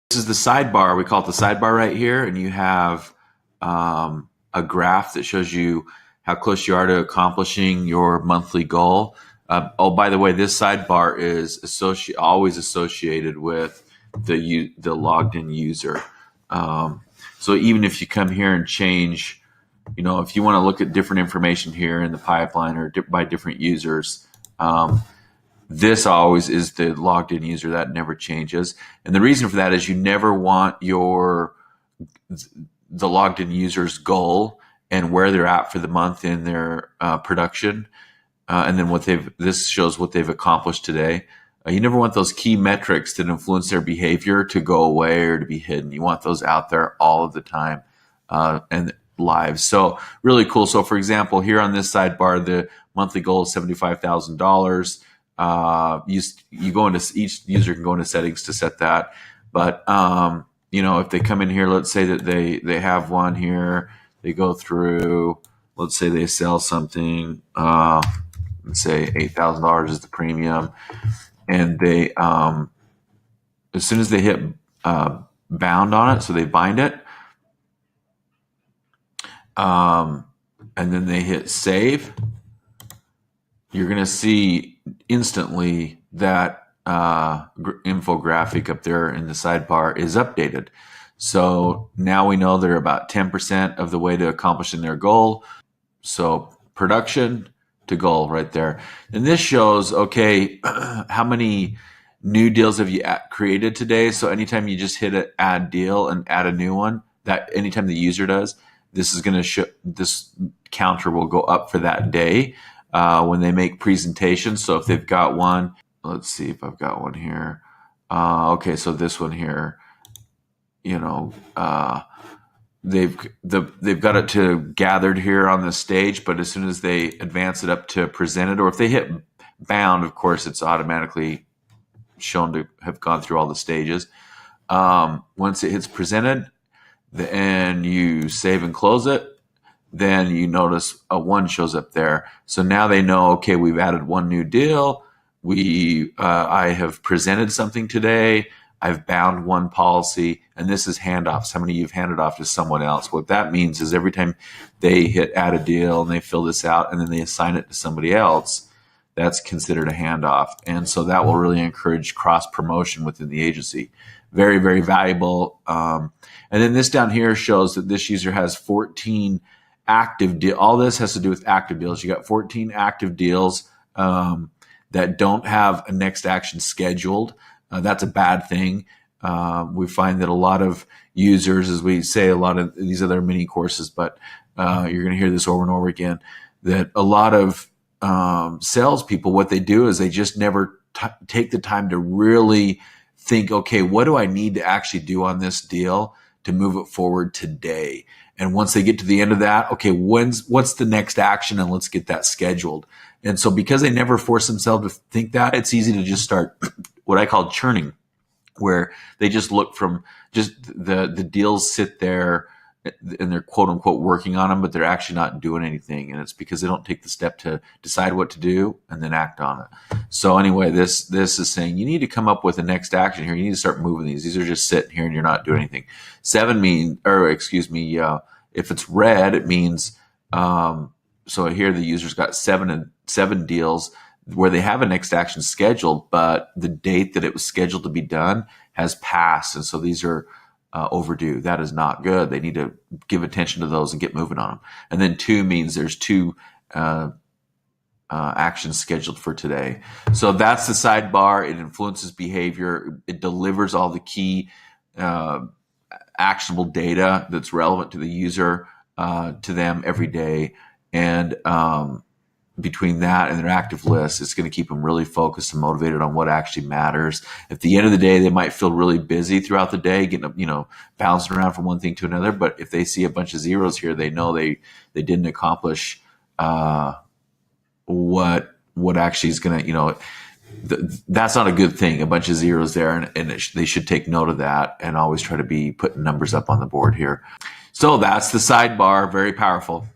This is the sidebar. We call it the sidebar right here, and you have a graph that shows you how close you are to accomplishing your monthly goal. Oh, by the way, this sidebar is always associated with the logged in user. So even if you come here and change, if you want to look at different information here in the pipeline or by different users, this always is the logged in user. That never changes. And the reason for that is you never want the logged in user's goal and where they're at for the month in their production. And then this shows what they've accomplished today. You never want those key metrics that influence their behavior to go away or to be hidden. You want those out there all of the time and live. So really cool. So for example, here on this sidebar, the monthly goal is $75,000. You go into each user can go into settings to set that. But if they come in here, let's say that they have one here, they go through, let's say they sell something, let's say $8,000 is the premium, and they as soon as they hit bound on it, so they bind it, and then they hit save, you're going to see instantly that infographic up there in the sidebar is updated. So now we know they're about 10% of the way to accomplishing their goal. So production to goal right there. And this shows, okay, how many new deals have you created today? So anytime you just hit an add deal and add a new one, that anytime the user does, this is going to show, this counter will go up for that day when they make presentations. So if they've got one, let's see if I've got one here. Okay, so this one here, they've got it to gathered here on the stage, but as soon as they advance it up to presented, or if they hit bound, of course, it's automatically shown to have gone through all the stages. Once it hits presented, and you save and close it, then you notice a 1 shows up there. So now they know, okay, we've added one new deal. I have presented something today. I've bound one policy, and this is handoffs. How many you've handed off to someone else? What that means is every time they hit add a deal and they fill this out and then they assign it to somebody else, that's considered a handoff. And so that will really encourage cross promotion within the agency. Very, very valuable. And then this down here shows that this user has 14 active deals. All this has to do with active deals. You got 14 active deals that don't have a next action scheduled. That's a bad thing. We find that a lot of users, as we say, a lot of these other mini courses, but you're going to hear this over and over again, that a lot of salespeople, what they do is they just never take the time to really think, okay, what do I need to actually do on this deal to move it forward today? And once they get to the end of that, okay, what's the next action, and let's get that scheduled. And so because they never force themselves to think that, it's easy to just start what I call churning, where they just look from just the deals sit there and they're quote unquote working on them, but they're actually not doing anything. And it's because they don't take the step to decide what to do and then act on it. So anyway, this is saying you need to come up with a next action here. You need to start moving these. These are just sitting here and you're not doing anything. If it's red, it means, so here the user's got seven deals where they have a next action scheduled, but the date that it was scheduled to be done has passed. And so these are overdue. That is not good. They need to give attention to those and get moving on them. And then 2 means there's 2 actions scheduled for today. So that's the sidebar. It influences behavior. It delivers all the key actionable data that's relevant to the user to them every day. And between that and their active list, it's going to keep them really focused and motivated on what actually matters. At the end of the day, they might feel really busy throughout the day, getting bouncing around from one thing to another. But if they see a bunch of zeros here, they know they didn't accomplish what actually is going to, that's not a good thing. A bunch of zeros there, and they should take note of that and always try to be putting numbers up on the board here. So that's the sidebar. Very powerful.